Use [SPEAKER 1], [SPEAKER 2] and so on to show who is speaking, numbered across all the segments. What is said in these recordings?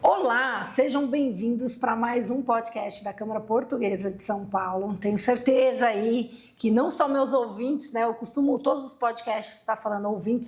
[SPEAKER 1] Olá, sejam bem-vindos para mais um podcast da Câmara Portuguesa de São Paulo. Tenho certeza aí que não só meus ouvintes, né? Eu costumo todos os podcasts estar falando ouvintes,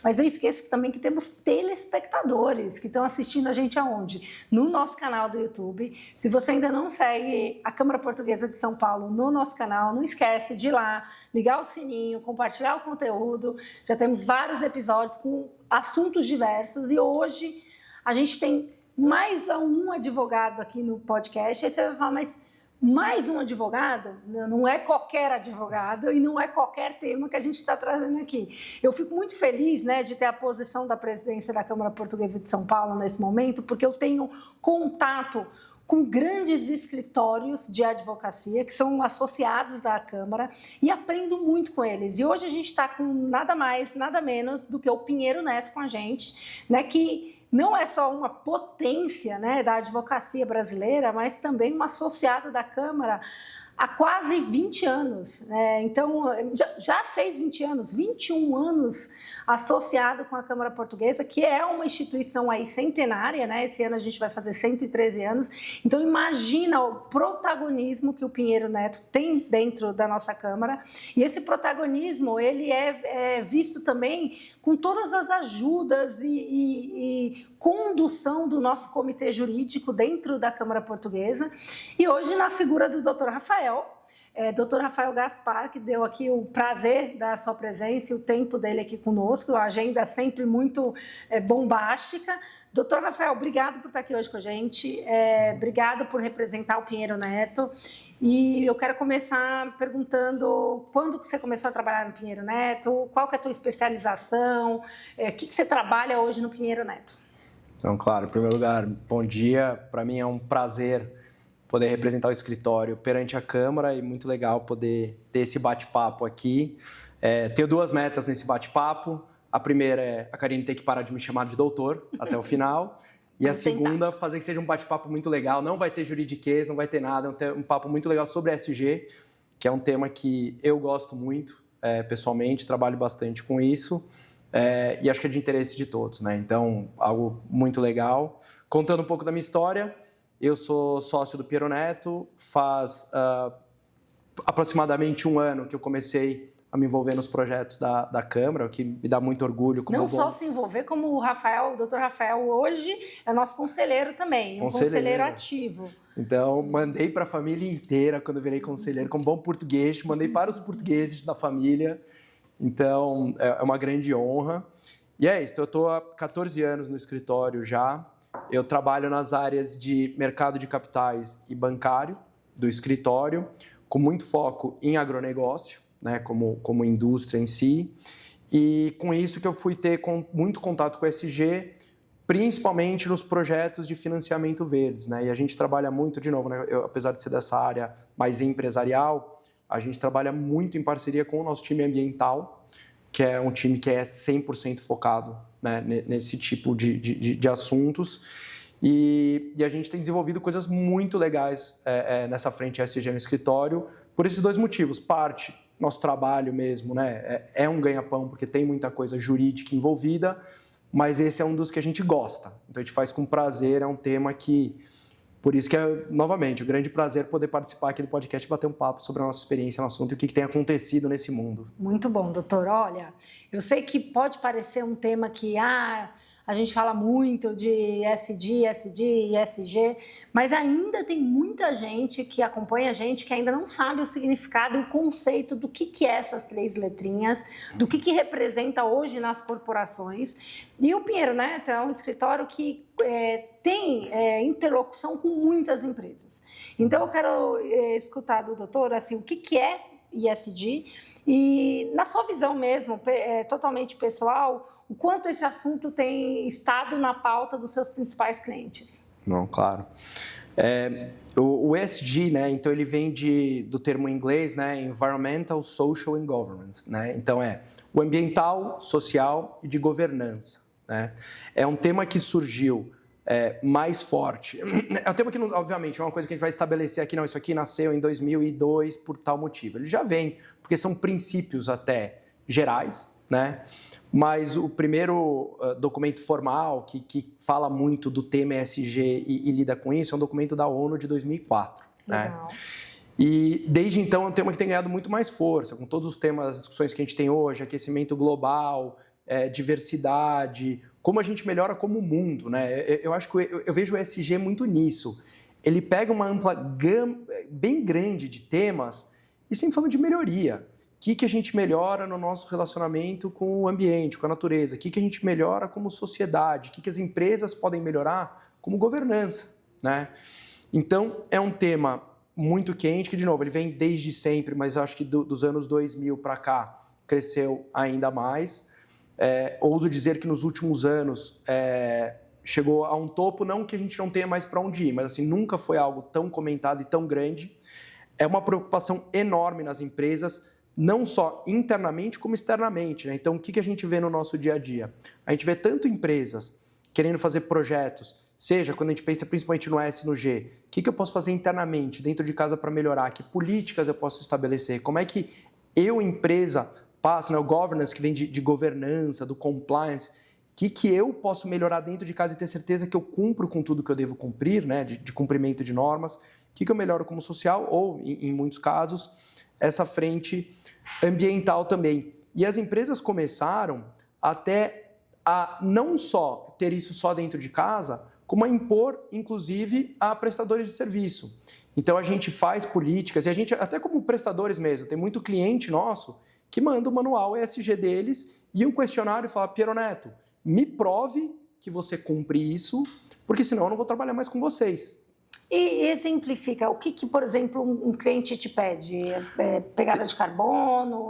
[SPEAKER 1] mas eu esqueço também que temos telespectadores que estão assistindo a gente aonde? No nosso canal do YouTube. Se você ainda não segue a Câmara Portuguesa de São Paulo no nosso canal, não esquece de ir lá, ligar o sininho, compartilhar o conteúdo. Já temos vários episódios com assuntos diversos e hoje a gente tem mais um advogado aqui no podcast. Aí você vai falar, mas mais um advogado? Não é qualquer advogado e não é qualquer tema que a gente está trazendo aqui. Eu fico muito feliz, né, de ter a posição da presidência da Câmara Portuguesa de São Paulo nesse momento, porque eu tenho contato com grandes escritórios de advocacia que são associados da Câmara e aprendo muito com eles. E hoje a gente está com nada mais, nada menos do que o Pinheiro Neto com a gente, né, que não é só uma potência, né, da advocacia brasileira, mas também um associado da Câmara há quase 20 anos. Então, já fez 20 anos, 21 anos associado com a Câmara Portuguesa, que é uma instituição aí centenária, né? Esse ano a gente vai fazer 113 anos. Então, imagina o protagonismo que o Pinheiro Neto tem dentro da nossa Câmara. E esse protagonismo, ele é visto também com todas as ajudas e condução do nosso comitê jurídico dentro da Câmara Portuguesa. E hoje, na figura do Dr. Rafael, Dr. Rafael Gaspar, que deu aqui o prazer da sua presença e o tempo dele aqui conosco, a agenda sempre muito bombástica. Dr. Rafael, obrigado por estar aqui hoje com a gente, obrigado por representar o Pinheiro Neto. E eu quero começar perguntando quando que você começou a trabalhar no Pinheiro Neto, qual que é a tua especialização, o que você trabalha hoje no Pinheiro Neto?
[SPEAKER 2] Então, claro, em primeiro lugar, bom dia. Para mim é um prazer poder representar o escritório perante a Câmara e muito legal poder ter esse bate-papo aqui. Tenho duas metas nesse bate-papo. A primeira é a Karine ter que parar de me chamar de doutor até o final. E a segunda, fazer que seja um bate-papo muito legal. Não vai ter juridiquês, não vai ter nada. É um papo muito legal sobre ESG, que é um tema que eu gosto muito, pessoalmente, trabalho bastante com isso. E acho que é de interesse de todos, né? Então, algo muito legal. Contando um pouco da minha história, eu sou sócio do Pinheiro Neto, faz aproximadamente um ano que eu comecei a me envolver nos projetos da Câmara, o que me dá muito orgulho.
[SPEAKER 1] Não só se envolver, como o Rafael, o doutor Rafael, hoje é nosso conselheiro também, um conselheiro ativo.
[SPEAKER 2] Então, mandei para a família inteira, quando eu virei conselheiro, com bom português, mandei para os portugueses da família. Então, é uma grande honra. E é isso, eu estou há 14 anos no escritório já. Eu trabalho nas áreas de mercado de capitais e bancário do escritório, com muito foco em agronegócio, né, como indústria em si. E com isso que eu fui ter muito contato com o ESG, principalmente nos projetos de financiamento verdes, né? E a gente trabalha muito, de novo, né, apesar de ser dessa área mais empresarial, a gente trabalha muito em parceria com o nosso time ambiental, que é um time que é 100% focado, né, nesse tipo de assuntos. E a gente tem desenvolvido coisas muito legais nessa frente ESG no escritório, por esses dois motivos. Parte, nosso trabalho mesmo, né, é um ganha-pão, porque tem muita coisa jurídica envolvida, mas esse é um dos que a gente gosta. Então a gente faz com prazer, é um tema que... Por isso que é, novamente, um grande prazer poder participar aqui do podcast e bater um papo sobre a nossa experiência no assunto e o que tem acontecido nesse mundo.
[SPEAKER 1] Muito bom, doutor. Olha, eu sei que pode parecer um tema que a gente fala muito de ESG, ESG, mas ainda tem muita gente que acompanha a gente que ainda não sabe o significado e o conceito do que é essas três letrinhas, do que representa hoje nas corporações. E o Pinheiro Neto é um escritório que tem interlocução com muitas empresas. Então, eu quero escutar do doutor assim, o que é ESG e, na sua visão mesmo, totalmente pessoal, o quanto esse assunto tem estado na pauta dos seus principais clientes.
[SPEAKER 2] Não, claro. O ESG, né, então ele vem do termo em inglês, né, Environmental, Social and Governance, né? Então o ambiental, social e de governança, né? É um tema que surgiu mais forte. É um tema que, obviamente, é uma coisa que a gente vai estabelecer aqui, não, isso aqui nasceu em 2002 por tal motivo. Ele já vem, porque são princípios até gerais, né? Mas o primeiro documento formal que fala muito do tema ESG e lida com isso é um documento da ONU de 2004.
[SPEAKER 1] Legal.
[SPEAKER 2] Né? E desde então é um tema que tem ganhado muito mais força, com todos os temas, as discussões que a gente tem hoje, aquecimento global, diversidade, como a gente melhora como mundo, né? Eu acho que eu vejo o ESG muito nisso. Ele pega uma ampla gama bem grande de temas e sempre falando de melhoria. O que a gente melhora no nosso relacionamento com o ambiente, com a natureza? O que a gente melhora como sociedade? O que as empresas podem melhorar como governança, né? Então, é um tema muito quente, que, de novo, ele vem desde sempre, mas acho que dos anos 2000 para cá cresceu ainda mais. Ouso dizer que nos últimos anos chegou a um topo, não que a gente não tenha mais para onde ir, mas assim, nunca foi algo tão comentado e tão grande. É uma preocupação enorme nas empresas, não só internamente como externamente, né? Então, o que a gente vê no nosso dia a dia? A gente vê tanto empresas querendo fazer projetos, seja quando a gente pensa principalmente no S e no G, o que eu posso fazer internamente, dentro de casa para melhorar, que políticas eu posso estabelecer, como é que eu, empresa, passo, né, o governance que vem de governança, do compliance, o que eu posso melhorar dentro de casa e ter certeza que eu cumpro com tudo que eu devo cumprir, né, de cumprimento de normas, o que eu melhoro como social ou, em muitos casos, essa frente ambiental também. E as empresas começaram até a não só ter isso só dentro de casa, como a impor, inclusive, a prestadores de serviço. Então, a gente faz políticas, e a gente, até como prestadores mesmo, tem muito cliente nosso que manda o manual ESG deles e um questionário e fala: Piero Neto, me prove que você cumpre isso, porque senão eu não vou trabalhar mais com vocês.
[SPEAKER 1] E exemplifica, o que por exemplo, um cliente te pede? Pegada de carbono,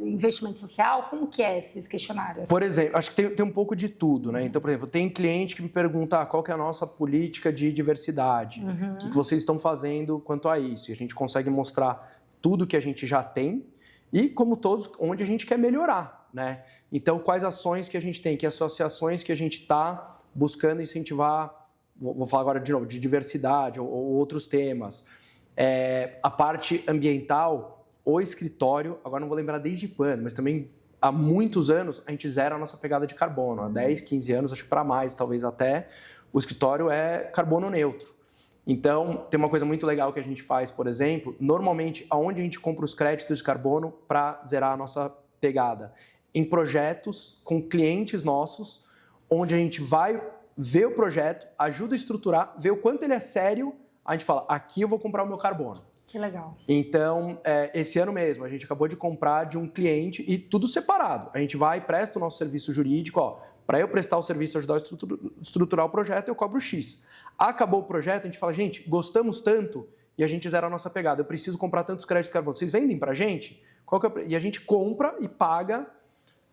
[SPEAKER 1] investimento social? Como que é esses questionários?
[SPEAKER 2] Por exemplo, acho que tem um pouco de tudo, né? Então, por exemplo, tem cliente que me pergunta qual que é a nossa política de diversidade, o que vocês estão fazendo quanto a isso. E a gente consegue mostrar tudo que a gente já tem e, como todos, onde a gente quer melhorar, né? Então, quais ações que a gente tem, que associações que a gente está buscando incentivar. Vou falar agora de novo, de diversidade ou outros temas. A parte ambiental, o escritório, agora não vou lembrar desde quando, mas também há muitos anos a gente zera a nossa pegada de carbono. Há 10, 15 anos, acho que para mais, talvez até, o escritório é carbono neutro. Então, tem uma coisa muito legal que a gente faz, por exemplo, normalmente, aonde a gente compra os créditos de carbono para zerar a nossa pegada? Em projetos com clientes nossos, onde a gente vai vê o projeto, ajuda a estruturar, vê o quanto ele é sério, a gente fala, aqui eu vou comprar o meu carbono.
[SPEAKER 1] Que legal.
[SPEAKER 2] Então, esse ano mesmo, a gente acabou de comprar de um cliente e tudo separado. A gente vai e presta o nosso serviço jurídico, para eu prestar o serviço e ajudar a estruturar o projeto, eu cobro X. Acabou o projeto, a gente fala, gente, gostamos tanto e a gente zera a nossa pegada. Eu preciso comprar tantos créditos de carbono. Vocês vendem pra gente? E a gente compra e paga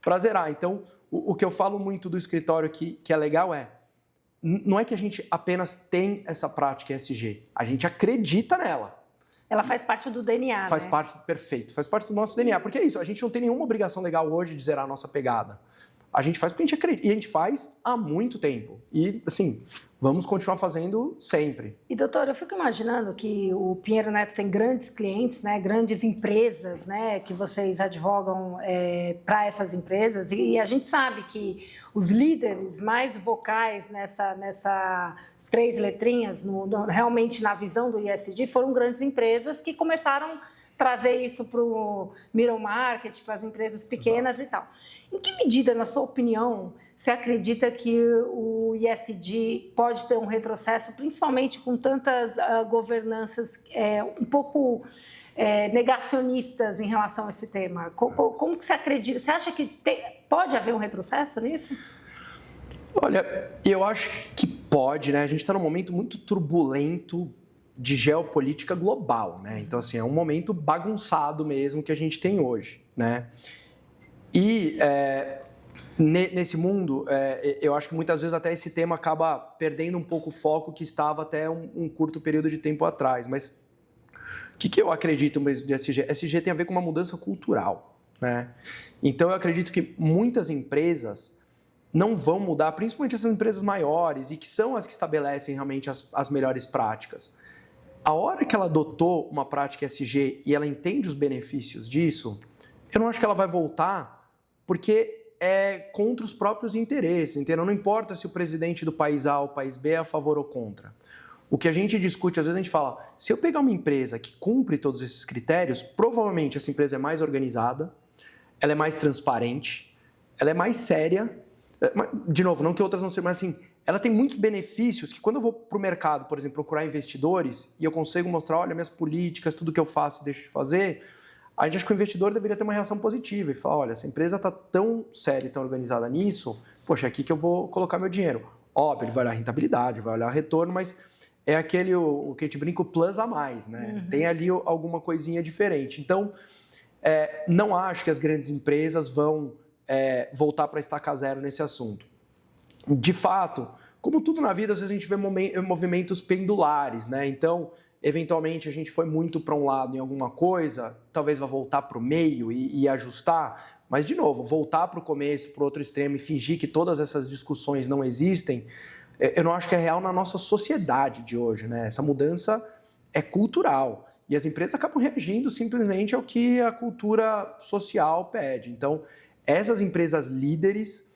[SPEAKER 2] para zerar. Então, o que eu falo muito do escritório que é legal não é que a gente apenas tem essa prática ESG, a gente acredita nela.
[SPEAKER 1] Ela faz parte do DNA,
[SPEAKER 2] Faz parte, perfeito, faz parte do nosso DNA, porque é isso, a gente não tem nenhuma obrigação legal hoje de zerar a nossa pegada. A gente faz porque a gente acredita, e a gente faz há muito tempo. E, assim, vamos continuar fazendo sempre.
[SPEAKER 1] E, doutor, eu fico imaginando que o Piero Neto tem grandes clientes, né, grandes empresas, né, que vocês advogam para essas empresas. E a gente sabe que os líderes mais vocais nessa 3 letrinhas, realmente na visão do ESG, foram grandes empresas que começaram trazer isso para o middle market, para as empresas pequenas. Exato. E tal. Em que medida, na sua opinião, você acredita que o ESG pode ter um retrocesso, principalmente com tantas governanças um pouco negacionistas em relação a esse tema? Como que você acredita? Você acha que pode haver um retrocesso nisso?
[SPEAKER 2] Olha, eu acho que pode, né? A gente está num momento muito turbulento de geopolítica global, né? Então, assim, é um momento bagunçado mesmo que a gente tem hoje, né? E nesse mundo, eu acho que muitas vezes até esse tema acaba perdendo um pouco o foco que estava até um curto período de tempo atrás. Mas o que eu acredito mesmo de ESG? ESG tem a ver com uma mudança cultural, né? Então, eu acredito que muitas empresas não vão mudar, principalmente essas empresas maiores e que são as que estabelecem realmente as melhores práticas. A hora que ela adotou uma prática ESG e ela entende os benefícios disso, eu não acho que ela vai voltar porque é contra os próprios interesses, entendeu? Não importa se o presidente do país A ou país B é a favor ou contra. O que a gente discute, às vezes a gente fala, se eu pegar uma empresa que cumpre todos esses critérios, provavelmente essa empresa é mais organizada, ela é mais transparente, ela é mais séria. De novo, não que outras não sejam, mas assim, ela tem muitos benefícios que quando eu vou para o mercado, por exemplo, procurar investidores e eu consigo mostrar, olha, minhas políticas, tudo que eu faço e deixo de fazer, a gente acha que o investidor deveria ter uma reação positiva e falar, olha, essa empresa está tão séria e tão organizada nisso, poxa, é aqui que eu vou colocar meu dinheiro. Óbvio, ele vai olhar a rentabilidade, vai olhar o retorno, mas é aquele, o que a gente brinca, o plus a mais, né? Tem ali alguma coisinha diferente. Então, não acho que as grandes empresas vão voltar para estaca zero nesse assunto. De fato, como tudo na vida, às vezes a gente vê movimentos pendulares, né? Então, eventualmente, a gente foi muito para um lado em alguma coisa, talvez vá voltar para o meio e ajustar, mas, de novo, voltar para o começo, para o outro extremo e fingir que todas essas discussões não existem, eu não acho que é real na nossa sociedade de hoje, né? Essa mudança é cultural e as empresas acabam reagindo simplesmente ao que a cultura social pede. Então, essas empresas líderes,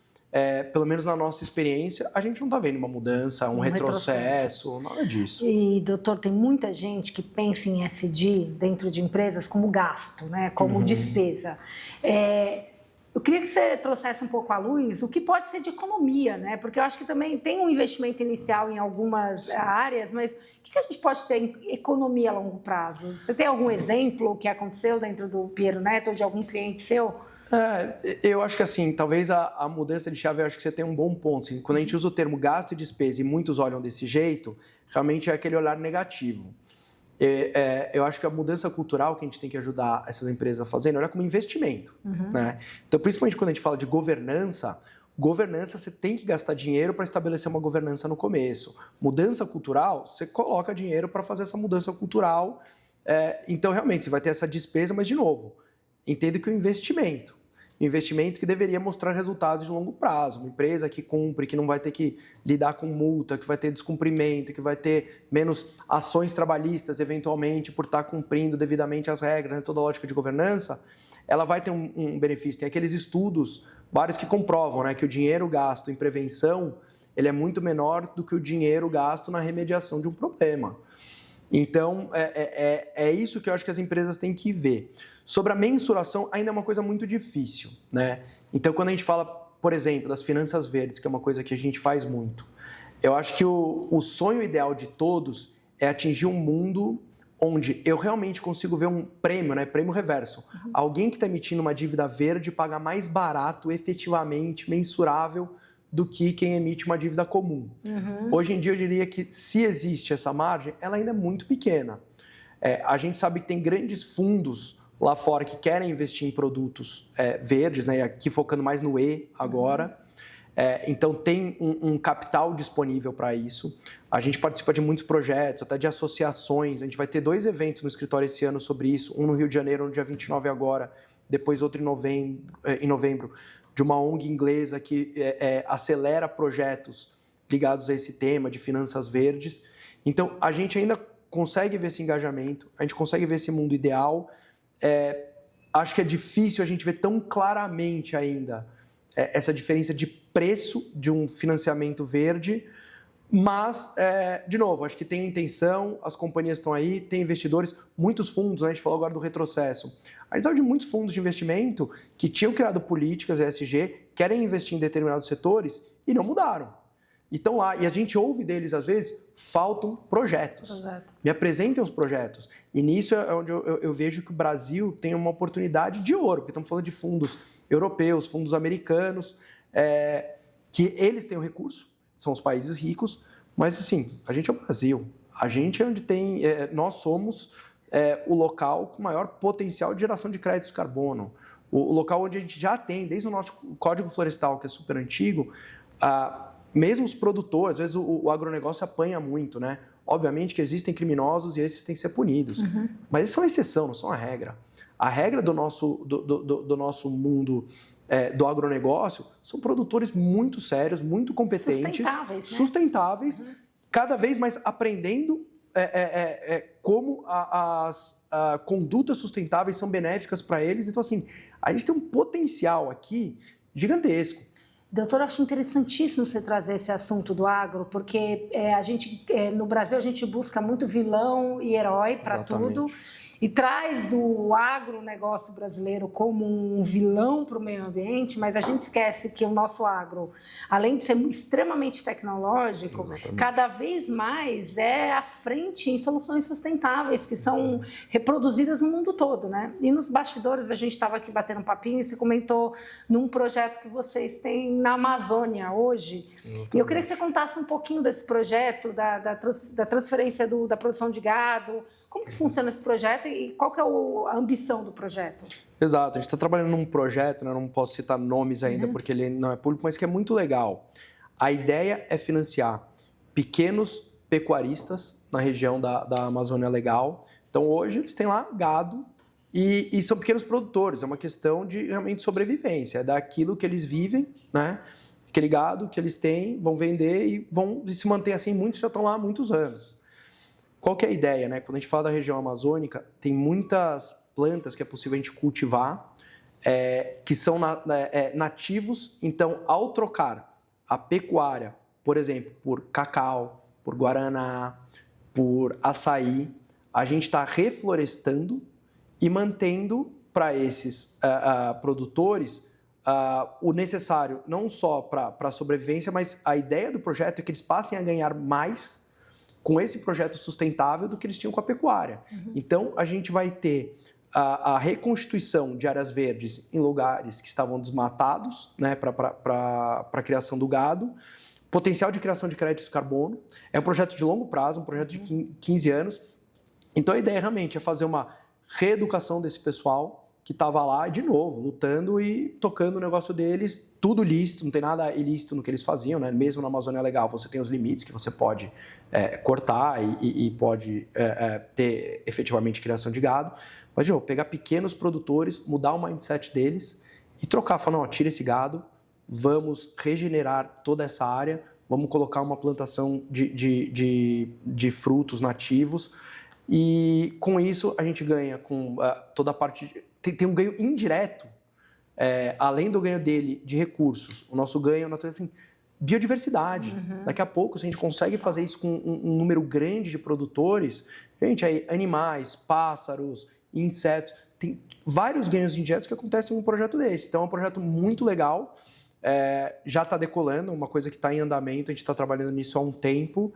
[SPEAKER 2] pelo menos na nossa experiência, a gente não está vendo uma mudança, um retrocesso, nada disso.
[SPEAKER 1] E, doutor, tem muita gente que pensa em ESG dentro de empresas como gasto, né? Como despesa. Eu queria que você trouxesse um pouco à luz o que pode ser de economia, né? Porque eu acho que também tem um investimento inicial em algumas áreas, mas o que a gente pode ter em economia a longo prazo? Você tem algum exemplo que aconteceu dentro do Piero Neto ou de algum cliente seu?
[SPEAKER 2] Eu acho que assim, talvez a mudança de chave, eu acho que você tem um bom ponto. Assim, quando a gente usa o termo gasto e despesa e muitos olham desse jeito, realmente é aquele olhar negativo. Eu acho que a mudança cultural que a gente tem que ajudar essas empresas a fazerem, olha como investimento. Né? Então, principalmente quando a gente fala de governança, você tem que gastar dinheiro para estabelecer uma governança no começo. Mudança cultural, você coloca dinheiro para fazer essa mudança cultural. Então, realmente, você vai ter essa despesa, mas, de novo, entendo que o investimento que deveria mostrar resultados de longo prazo. Uma empresa que cumpre, que não vai ter que lidar com multa, que vai ter descumprimento, que vai ter menos ações trabalhistas, eventualmente, por estar cumprindo devidamente as regras, toda a lógica de governança, ela vai ter um benefício. Tem aqueles estudos, vários que comprovam, né, que o dinheiro gasto em prevenção ele é muito menor do que o dinheiro gasto na remediação de um problema. Então, é isso que eu acho que as empresas têm que ver. Sobre a mensuração, ainda é uma coisa muito difícil, né? Então, quando a gente fala, por exemplo, das finanças verdes, que é uma coisa que a gente faz muito, eu acho que o sonho ideal de todos é atingir um mundo onde eu realmente consigo ver um prêmio, né? Prêmio reverso. Alguém que está emitindo uma dívida verde paga mais barato, efetivamente, mensurável, do que quem emite uma dívida comum. Hoje em dia, eu diria que se existe essa margem, ela ainda é muito pequena. A gente sabe que tem grandes fundos lá fora que querem investir em produtos verdes, né? Aqui focando mais no E agora. Então, tem um capital disponível para isso. A gente participa de muitos projetos, até de associações. A gente vai ter 2 eventos no escritório esse ano sobre isso. Um no Rio de Janeiro, no dia 29 agora, depois outro em novembro, de uma ONG inglesa que acelera projetos ligados a esse tema de finanças verdes. Então, a gente ainda consegue ver esse engajamento, a gente consegue ver esse mundo ideal. Acho que é difícil a gente ver tão claramente ainda essa diferença de preço de um financiamento verde, mas, de novo, acho que tem intenção, as companhias estão aí, tem investidores, muitos fundos, né? A gente falou agora do retrocesso. A gente sabe de muitos fundos de investimento que tinham criado políticas ESG, querem investir em determinados setores e não mudaram. E estão lá, e a gente ouve deles, às vezes, faltam projetos. Me apresentem os projetos. E nisso é onde eu vejo que o Brasil tem uma oportunidade de ouro, porque estamos falando de fundos europeus, fundos americanos, que eles têm o recurso, são os países ricos, mas assim, a gente é o Brasil. A gente é onde tem... nós somos o local com maior potencial de geração de créditos de carbono. O local onde a gente já tem, desde o nosso Código Florestal, que é super antigo, mesmo os produtores, às vezes o agronegócio apanha muito, né? Obviamente que existem criminosos e esses têm que ser punidos. Mas isso é uma exceção, não são a regra. A regra do nosso mundo do agronegócio são produtores muito sérios, muito competentes, sustentáveis, cada vez mais aprendendo como as condutas sustentáveis são benéficas para eles. Então, assim, A gente tem um potencial aqui gigantesco.
[SPEAKER 1] Doutor, eu acho interessantíssimo você trazer esse assunto do agro, porque no Brasil a gente busca muito vilão e herói para tudo. E traz o agronegócio brasileiro como um vilão para o meio ambiente, mas a gente esquece que o nosso agro, além de ser extremamente tecnológico, cada vez mais é à frente em soluções sustentáveis, que são reproduzidas no mundo todo, né? E nos bastidores, a gente estava aqui batendo um papinho e você comentou num projeto que vocês têm na Amazônia hoje. E eu queria que você contasse um pouquinho desse projeto, da transferência da produção de gado. Como que funciona esse projeto e qual que é a ambição do projeto?
[SPEAKER 2] Exato, a gente está trabalhando num projeto, né? Não posso citar nomes ainda porque ele não é público, mas que é muito legal. A ideia é financiar pequenos pecuaristas na região da Amazônia Legal. Então hoje eles têm lá gado e são pequenos produtores, é uma questão de realmente sobrevivência, é daquilo que eles vivem, né? Aquele gado que eles têm, vão vender e vão se manter assim, muitos já estão lá há muitos anos. Qual que é a ideia, né? Quando a gente fala da região amazônica, tem muitas plantas que é possível a gente cultivar, que são nativos. Então, ao trocar a pecuária, por exemplo, por cacau, por guaraná, por açaí, a gente está reflorestando e mantendo para esses produtores o necessário, não só para a sobrevivência, mas a ideia do projeto é que eles passem a ganhar mais com esse projeto sustentável do que eles tinham com a pecuária. Então, a gente vai ter a reconstituição de áreas verdes em lugares que estavam desmatados, né, para a criação do gado, potencial de criação de créditos de carbono. É um projeto de longo prazo, um projeto de 15 anos. Então, a ideia realmente é fazer uma reeducação desse pessoal que estava lá, de novo, lutando e tocando o negócio deles, tudo lícito, não tem nada ilícito no que eles faziam, né? Mesmo na Amazônia Legal, você tem os limites que você pode cortar e pode ter efetivamente criação de gado. Mas, pegar pequenos produtores, mudar o mindset deles e trocar, falar, não, tira esse gado, vamos regenerar toda essa área, vamos colocar uma plantação de frutos nativos e com isso a gente ganha com toda a parte... Tem um ganho indireto, além do ganho dele de recursos, o nosso ganho, natureza, assim, biodiversidade. Daqui a pouco, se a gente consegue fazer isso com um número grande de produtores, gente, aí, animais, pássaros, insetos, tem vários ganhos indiretos que acontecem num projeto desse. Então, é um projeto muito legal, já está decolando, uma coisa que está em andamento, a gente está trabalhando nisso há um tempo.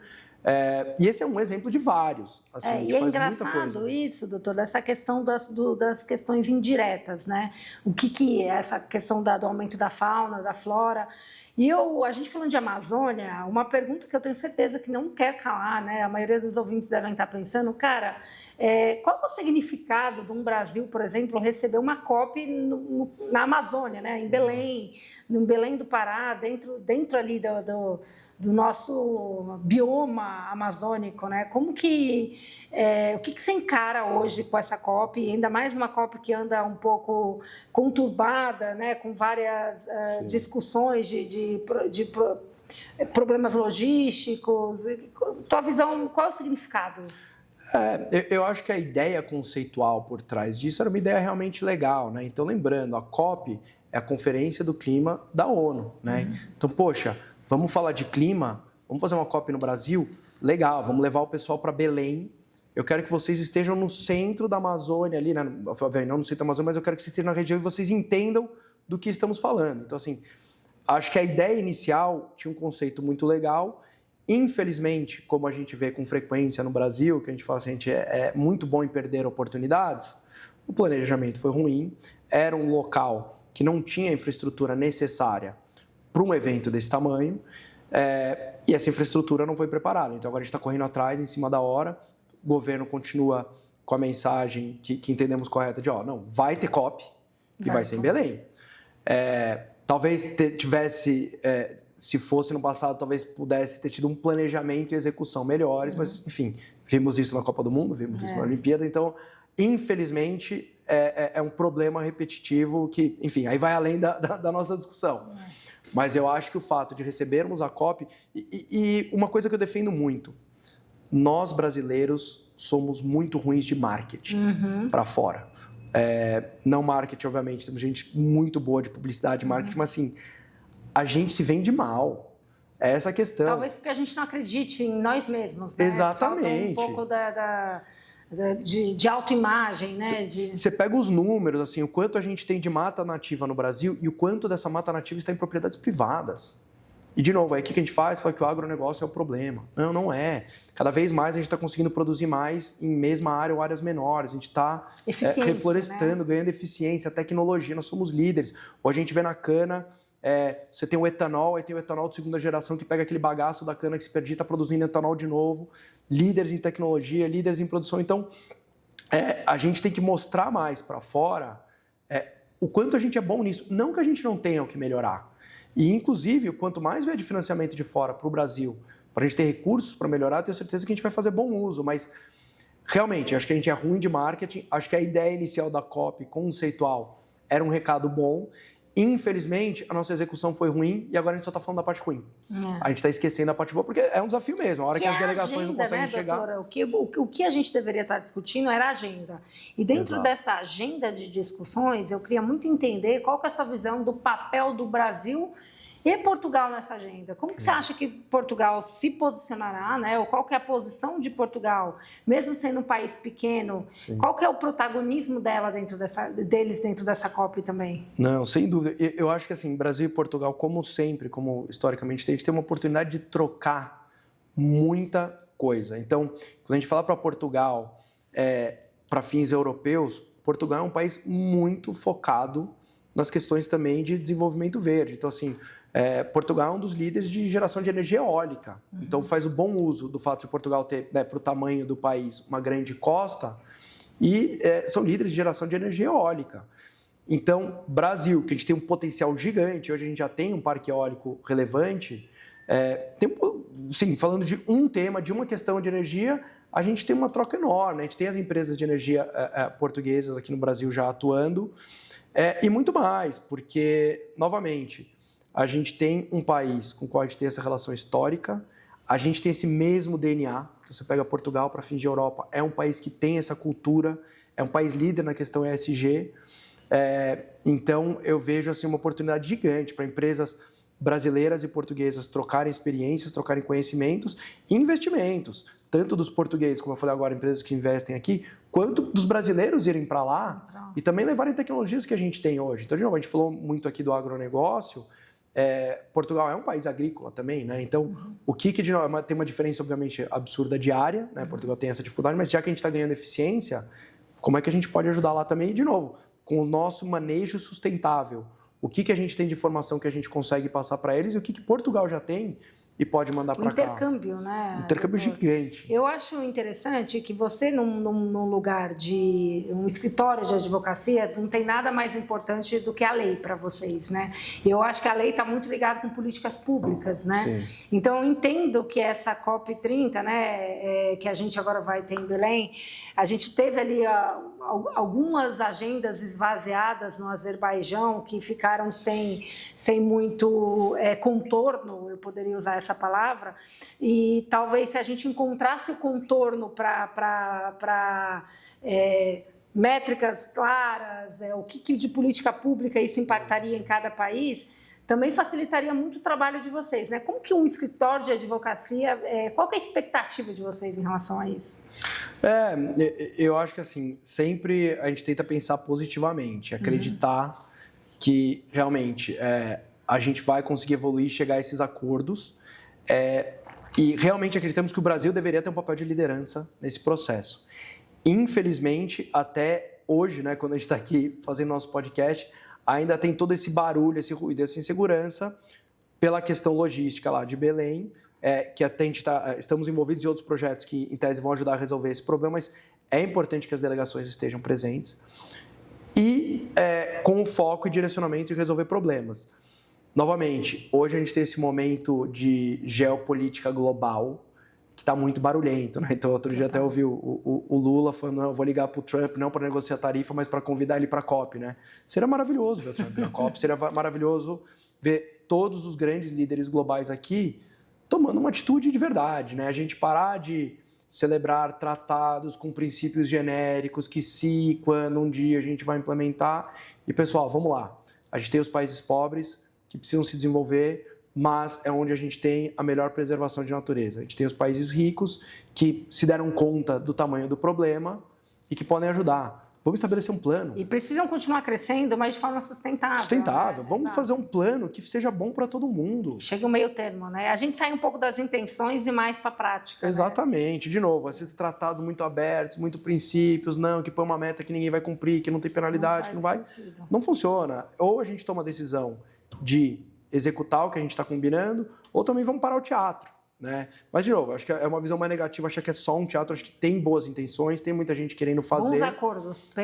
[SPEAKER 2] E esse é um exemplo de vários. Assim,
[SPEAKER 1] e é engraçado isso, doutor, dessa questão das questões indiretas, né? O que é essa questão do aumento da fauna, da flora. E a gente falando de Amazônia, uma pergunta que eu tenho certeza que não quer calar, né? A maioria dos ouvintes devem estar pensando, cara, qual é o significado de um Brasil, por exemplo, receber uma COP na Amazônia, né? Em Belém, no Belém do Pará, dentro ali do nosso bioma amazônico, né? Como que o que você encara hoje com essa COP, e ainda mais uma COP que anda um pouco conturbada, né? Com várias discussões de problemas logísticos. Tua visão, qual é o significado?
[SPEAKER 2] Eu acho que a ideia conceitual por trás disso era uma ideia realmente legal, né? Então, lembrando, a COP é a Conferência do Clima da ONU, né? Então, poxa, vamos falar de clima, vamos fazer uma COP no Brasil? Legal, vamos levar o pessoal para Belém. Eu quero que vocês estejam no centro da Amazônia ali, né? Não no centro da Amazônia, mas eu quero que vocês estejam na região e vocês entendam do que estamos falando. Então, assim, acho que a ideia inicial tinha um conceito muito legal. Infelizmente, como a gente vê com frequência no Brasil, que a gente fala assim, a gente é muito bom em perder oportunidades, o planejamento foi ruim, era um local que não tinha a infraestrutura necessária para um evento desse tamanho, e essa infraestrutura não foi preparada. Então, agora a gente está correndo atrás, em cima da hora, o governo continua com a mensagem que entendemos correta de, não, vai ter COP e vai ser em Belém. Talvez tivesse, se fosse no passado, talvez pudesse ter tido um planejamento e execução melhores, mas, enfim, vimos isso na Copa do Mundo, vimos isso na Olimpíada, então, infelizmente, é um problema repetitivo que, enfim, aí vai além da nossa discussão. Mas eu acho que o fato de recebermos a COP... E uma coisa que eu defendo muito, nós brasileiros somos muito ruins de marketing para fora. não marketing, obviamente, temos gente muito boa de publicidade e marketing, mas assim, a gente se vende mal. É essa a questão.
[SPEAKER 1] Talvez porque a gente não acredite em nós mesmos, né?
[SPEAKER 2] Exatamente.
[SPEAKER 1] Falta um pouco de autoimagem, né?
[SPEAKER 2] Você pega os números, assim, o quanto a gente tem de mata nativa no Brasil e o quanto dessa mata nativa está em propriedades privadas. E, de novo, aí o que a gente faz? Fala que o agronegócio é o problema. Não, não é. Cada vez mais a gente está conseguindo produzir mais em mesma área ou áreas menores. A gente está reflorestando, né? Ganhando eficiência, tecnologia. Nós somos líderes. Ou a gente vê na cana, você tem o etanol, aí tem o etanol de segunda geração que pega aquele bagaço da cana que se perdia e está produzindo etanol de novo. Líderes em tecnologia, líderes em produção. Então, a gente tem que mostrar mais para fora o quanto a gente é bom nisso. Não que a gente não tenha o que melhorar. E, inclusive, quanto mais vier de financiamento de fora para o Brasil, para a gente ter recursos para melhorar, eu tenho certeza que a gente vai fazer bom uso. Mas, realmente, acho que a gente é ruim de marketing. Acho que a ideia inicial da COP, conceitual, era um recado bom. Infelizmente, a nossa execução foi ruim e agora a gente só está falando da parte ruim. A gente está esquecendo a parte boa, porque é um desafio mesmo. A hora que as delegações agenda, não conseguem chegar...
[SPEAKER 1] Doutora? O que a gente deveria estar discutindo era a agenda. E dentro dessa agenda de discussões, eu queria muito entender qual que é essa visão do papel do Brasil e Portugal nessa agenda. Como que você acha que Portugal se posicionará, né? Ou qual que é a posição de Portugal, mesmo sendo um país pequeno? Sim. Qual que é o protagonismo deles dentro dessa COP também?
[SPEAKER 2] Não, sem dúvida. Eu acho que assim, Brasil e Portugal, como sempre, como historicamente, a gente tem uma oportunidade de trocar muita coisa. Então, quando a gente fala para Portugal, para fins europeus, Portugal é um país muito focado nas questões também de desenvolvimento verde. Então, assim, Portugal é um dos líderes de geração de energia eólica. Então, faz o bom uso do fato de Portugal ter, para o tamanho do país, uma grande costa e são líderes de geração de energia eólica. Então, Brasil, que a gente tem um potencial gigante, hoje a gente já tem um parque eólico relevante, sim, falando de um tema, de uma questão de energia, a gente tem uma troca enorme. A gente tem as empresas de energia portuguesas aqui no Brasil já atuando e muito mais, porque, novamente, a gente tem um país com o qual a gente tem essa relação histórica, a gente tem esse mesmo DNA. Então, você pega Portugal para fins de Europa, é um país que tem essa cultura, é um país líder na questão ESG. Então, eu vejo assim, uma oportunidade gigante para empresas brasileiras e portuguesas trocarem experiências, trocarem conhecimentos e investimentos, tanto dos portugueses, como eu falei agora, empresas que investem aqui, quanto dos brasileiros irem para lá e também levarem tecnologias que a gente tem hoje. Então, de novo, a gente falou muito aqui do agronegócio. Portugal é um país agrícola também, né? Então, o que de novo, tem uma diferença, obviamente, absurda de área, né? Portugal tem essa dificuldade, mas já que a gente está ganhando eficiência, como é que a gente pode ajudar lá também? E, de novo, com o nosso manejo sustentável, o que a gente tem de informação que a gente consegue passar para eles e o que Portugal já tem e pode mandar para cá.
[SPEAKER 1] Intercâmbio, né?
[SPEAKER 2] Intercâmbio gigante.
[SPEAKER 1] Eu acho interessante que você, num lugar de um escritório de advocacia, não tem nada mais importante do que a lei para vocês, né? E eu acho que a lei está muito ligada com políticas públicas, né?
[SPEAKER 2] Sim.
[SPEAKER 1] Então, eu entendo que essa COP30, né, que a gente agora vai ter em Belém, a gente teve ali algumas agendas esvaziadas no Azerbaijão que ficaram sem muito contorno, eu poderia usar essa palavra, e talvez se a gente encontrasse o contorno para métricas claras, o que de política pública isso impactaria em cada país, também facilitaria muito o trabalho de vocês, né? Como que um escritório de advocacia, qual que é a expectativa de vocês em relação a isso?
[SPEAKER 2] Eu acho que assim, sempre a gente tenta pensar positivamente, acreditar que realmente a gente vai conseguir evoluir e chegar a esses acordos e realmente acreditamos que o Brasil deveria ter um papel de liderança nesse processo. Infelizmente, até hoje, né, quando a gente está aqui fazendo nosso podcast, ainda tem todo esse barulho, esse ruído, essa insegurança pela questão logística lá de Belém, que até a gente estamos envolvidos em outros projetos que, em tese, vão ajudar a resolver esse problema, mas é importante que as delegações estejam presentes e com foco e direcionamento em resolver problemas. Novamente, hoje a gente tem esse momento de geopolítica global que está muito barulhento, né? Então, outro dia até ouvi o Lula falando, eu vou ligar para o Trump, não para negociar tarifa, mas para convidar ele para a COP, né? Seria maravilhoso ver o Trump na COP, seria maravilhoso ver todos os grandes líderes globais aqui tomando uma atitude de verdade, né? A gente parar de celebrar tratados com princípios genéricos que se e quando um dia a gente vai implementar. E, pessoal, vamos lá. A gente tem os países pobres que precisam se desenvolver, mas é onde a gente tem a melhor preservação de natureza. A gente tem os países ricos que se deram conta do tamanho do problema e que podem ajudar. Vamos estabelecer um plano.
[SPEAKER 1] E precisam continuar crescendo, mas de forma sustentável.
[SPEAKER 2] Sustentável.
[SPEAKER 1] Né?
[SPEAKER 2] Vamos fazer um plano que seja bom para todo mundo.
[SPEAKER 1] Chega um meio termo, né? A gente sai um pouco das intenções e mais para a prática.
[SPEAKER 2] Exatamente. Né? De novo, esses tratados muito abertos, muito princípios, não, que põe uma meta que ninguém vai cumprir, que não tem penalidade, que não vai... Não funciona. Ou a gente toma a decisão de executar o que a gente está combinando, ou também vamos parar o teatro. Né? Mas, de novo, acho que é uma visão mais negativa, achar que é só um teatro, acho que tem boas intenções, tem muita gente querendo fazer.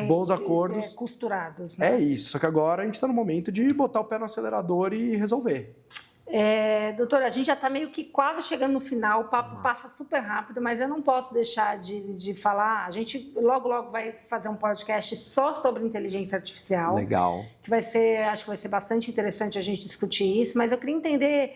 [SPEAKER 1] Bons acordos. Costurados. Né?
[SPEAKER 2] É isso, só que agora a gente está no momento de botar o pé no acelerador e resolver.
[SPEAKER 1] Doutora, a gente já está meio que quase chegando no final, o papo passa super rápido, mas eu não posso deixar de falar. A gente logo vai fazer um podcast só sobre inteligência artificial.
[SPEAKER 2] Legal.
[SPEAKER 1] Que acho que vai ser bastante interessante a gente discutir isso, mas eu queria entender,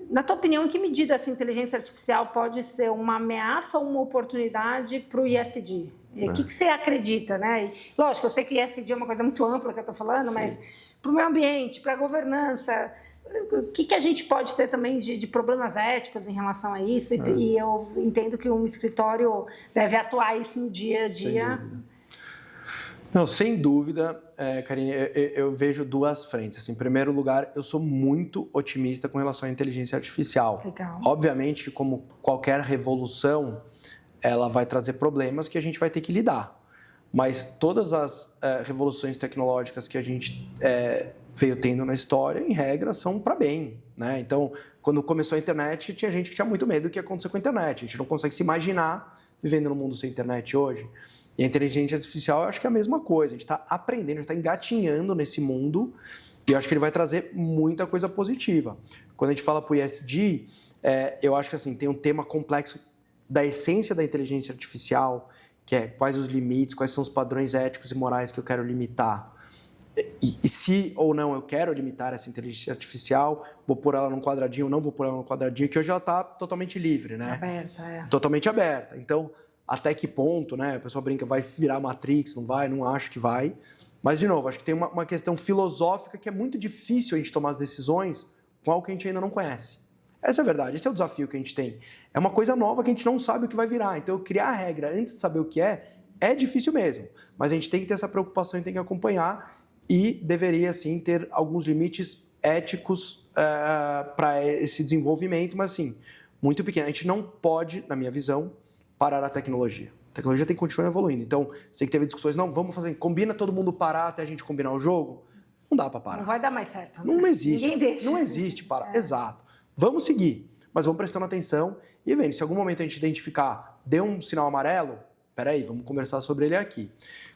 [SPEAKER 1] na tua opinião, em que medida essa inteligência artificial pode ser uma ameaça ou uma oportunidade para o ISD? O que você acredita, né? E, lógico, eu sei que ISD é uma coisa muito ampla que eu estou falando, sim, mas para o meio ambiente, para a governança, o que a gente pode ter também de problemas éticos em relação a isso? E eu entendo que um escritório deve atuar isso no dia a dia.
[SPEAKER 2] Não, sem dúvida, Karine, eu vejo duas frentes. Assim, em primeiro lugar, eu sou muito otimista com relação à inteligência artificial.
[SPEAKER 1] Legal.
[SPEAKER 2] Obviamente que, como qualquer revolução, ela vai trazer problemas que a gente vai ter que lidar. Mas todas as revoluções tecnológicas que a gente veio tendo na história, em regra, são para bem. Né? Então, quando começou a internet, tinha gente que tinha muito medo do que ia acontecer com a internet. A gente não consegue se imaginar vivendo num mundo sem internet hoje. E a inteligência artificial, eu acho que é a mesma coisa. A gente está aprendendo, a gente está engatinhando nesse mundo e eu acho que ele vai trazer muita coisa positiva. Quando a gente fala para o ESG, eu acho que assim, tem um tema complexo da essência da inteligência artificial, que é quais os limites, quais são os padrões éticos e morais que eu quero limitar. E se ou não eu quero limitar essa inteligência artificial, vou pôr ela num quadradinho ou não vou pôr ela num quadradinho, que hoje ela está totalmente livre, né?
[SPEAKER 1] Aberta,
[SPEAKER 2] Totalmente aberta. Então, até que ponto, né? A pessoa brinca, vai virar Matrix, não vai? Não acho que vai. Mas, de novo, acho que tem uma questão filosófica que é muito difícil a gente tomar as decisões com algo que a gente ainda não conhece. Essa é a verdade, esse é o desafio que a gente tem. É uma coisa nova que a gente não sabe o que vai virar. Então, criar a regra antes de saber o que é difícil mesmo. Mas a gente tem que ter essa preocupação e tem que acompanhar e deveria, sim, ter alguns limites éticos para esse desenvolvimento, mas, assim, muito pequeno. A gente não pode, na minha visão, parar a tecnologia. A tecnologia tem que continuar evoluindo. Então, sei que teve discussões, não, vamos fazer, combina todo mundo parar até a gente combinar o jogo? Não dá para parar.
[SPEAKER 1] Não vai dar mais certo. Né?
[SPEAKER 2] Não existe.
[SPEAKER 1] Ninguém deixa.
[SPEAKER 2] Não existe parar. Exato. Vamos seguir, mas vamos prestando atenção e vendo. Se em algum momento a gente identificar, deu um sinal amarelo, peraí, vamos conversar sobre ele aqui.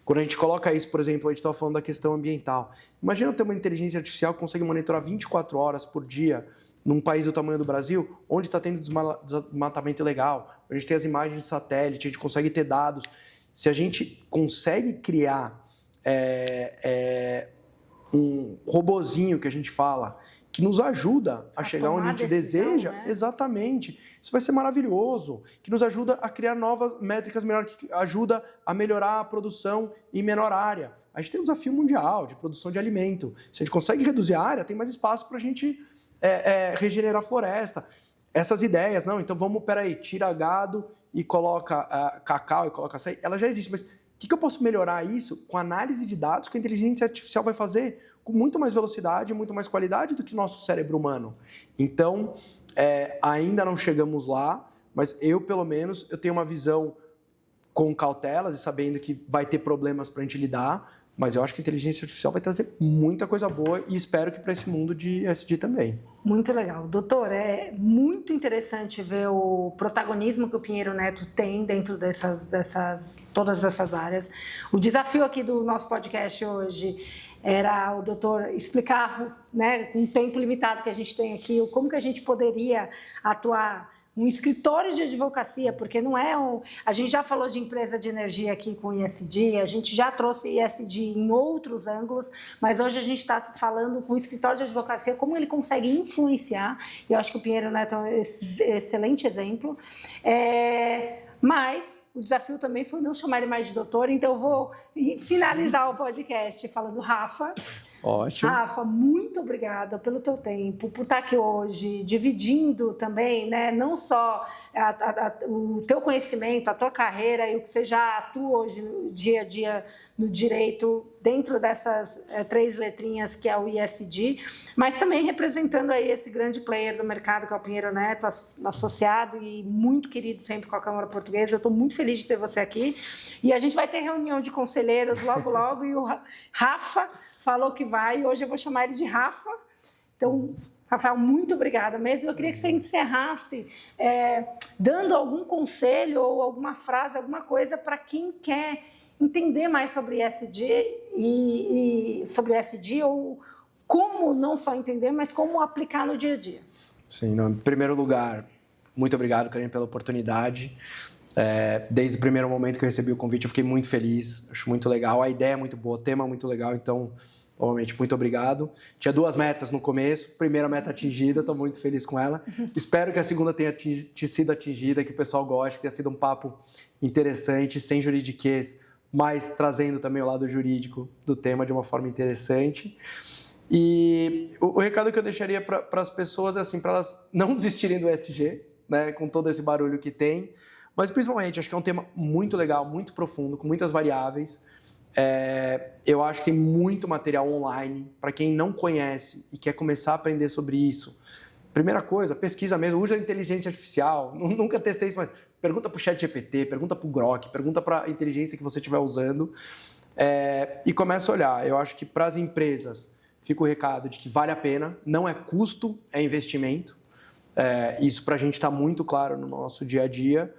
[SPEAKER 2] Quando a gente coloca isso, por exemplo, a gente estava falando da questão ambiental. Imagina ter uma inteligência artificial que consegue monitorar 24 horas por dia num país do tamanho do Brasil, onde está tendo desmatamento ilegal, a gente tem as imagens de satélite, a gente consegue ter dados. Se a gente consegue criar um robozinho que a gente fala, que nos ajuda a chegar onde a gente deseja, né? Exatamente. Isso vai ser maravilhoso, que nos ajuda a criar novas métricas melhores, que ajuda a melhorar a produção em menor área. A gente tem um desafio mundial de produção de alimento. Se a gente consegue reduzir a área, tem mais espaço para a gente regenerar a floresta. Essas ideias, não, então vamos, tira gado e coloca cacau e coloca açaí, ela já existe, mas o que eu posso melhorar isso com análise de dados que a inteligência artificial vai fazer com muito mais velocidade, muito mais qualidade do que o nosso cérebro humano. Então, ainda não chegamos lá, mas eu, pelo menos, eu tenho uma visão com cautelas e sabendo que vai ter problemas para a gente lidar, mas eu acho que a inteligência artificial vai trazer muita coisa boa e espero que para esse mundo de ESG também.
[SPEAKER 1] Muito legal. Doutor, é muito interessante ver o protagonismo que o Pinheiro Neto tem dentro todas essas áreas. O desafio aqui do nosso podcast hoje era o doutor explicar, né, com o tempo limitado que a gente tem aqui, como que a gente poderia atuar um escritório de advocacia, porque não é a gente já falou de empresa de energia aqui com ISD, a gente já trouxe ISD em outros ângulos, mas hoje a gente está falando com o escritório de advocacia, como ele consegue influenciar, e eu acho que o Pinheiro Neto é um excelente exemplo. Mas o desafio também foi não chamar ele mais de doutor, então eu vou finalizar o podcast falando Rafa.
[SPEAKER 2] Ótimo.
[SPEAKER 1] Rafa, muito obrigada pelo teu tempo, por estar aqui hoje, dividindo também, né, não só o teu conhecimento, a tua carreira e o que você já atua hoje no dia a dia no direito, dentro dessas 3 letrinhas que é o ESG, mas também representando aí esse grande player do mercado que é o Pinheiro Neto, associado e muito querido sempre com a Câmara Portuguesa. Eu estou muito feliz de ter você aqui. E a gente vai ter reunião de conselheiros logo, e o Rafa falou que vai, e hoje eu vou chamar ele de Rafa. Então, Rafael, muito obrigada mesmo. Eu queria que você encerrasse dando algum conselho ou alguma frase, alguma coisa para quem quer entender mais sobre ESG e sobre ESG, ou como não só entender, mas como aplicar no dia a dia.
[SPEAKER 2] Sim, não, em primeiro lugar, muito obrigado, Karine, pela oportunidade. Desde o primeiro momento que eu recebi o convite, eu fiquei muito feliz, acho muito legal, a ideia é muito boa, o tema é muito legal, então, obviamente, muito obrigado. Tinha 2 metas no começo, primeira meta atingida, estou muito feliz com ela. Espero que a segunda tenha sido atingida, que o pessoal goste, que tenha sido um papo interessante, sem juridiquês, mas trazendo também o lado jurídico do tema de uma forma interessante. E o recado que eu deixaria para as pessoas é assim, para elas não desistirem do ESG, né, com todo esse barulho que tem, mas principalmente, acho que é um tema muito legal, muito profundo, com muitas variáveis. Eu acho que tem muito material online para quem não conhece e quer começar a aprender sobre isso. Primeira coisa, pesquisa mesmo, usa a inteligência artificial. Nunca testei isso, mas pergunta para o ChatGPT, pergunta para o Grok, pergunta para a inteligência que você estiver usando e começa a olhar. Eu acho que para as empresas fica o recado de que vale a pena, não é custo, é investimento. Isso para a gente está muito claro no nosso dia a dia.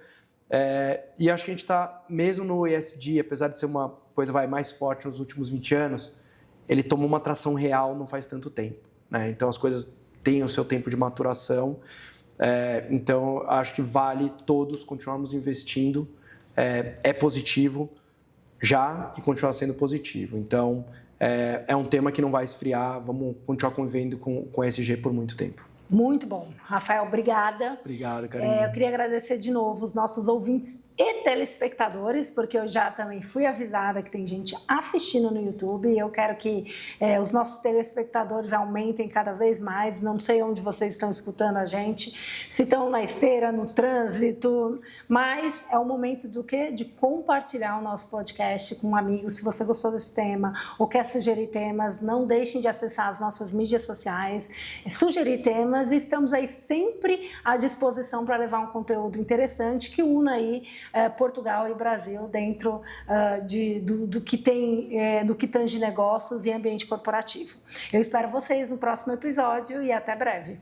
[SPEAKER 2] E acho que a gente está, mesmo no ESG, apesar de ser uma coisa mais forte nos últimos 20 anos, ele tomou uma tração real não faz tanto tempo, né? Então as coisas têm o seu tempo de maturação. Então acho que vale todos continuarmos investindo. É positivo já e continua sendo positivo. Então é um tema que não vai esfriar, vamos continuar convivendo com ESG por muito tempo.
[SPEAKER 1] Muito bom. Rafael, obrigada.
[SPEAKER 2] Obrigado, Karine.
[SPEAKER 1] Eu queria agradecer de novo os nossos ouvintes e telespectadores, porque eu já também fui avisada que tem gente assistindo no YouTube e eu quero que os nossos telespectadores aumentem cada vez mais. Não sei onde vocês estão escutando a gente, se estão na esteira, no trânsito, mas é o momento do quê? De compartilhar o nosso podcast com amigos. Se você gostou desse tema ou quer sugerir temas, não deixem de acessar as nossas mídias sociais, sugerir temas, e estamos aí sempre à disposição para levar um conteúdo interessante que una aí Portugal e Brasil dentro do que tange negócios e ambiente corporativo. Eu espero vocês no próximo episódio e até breve.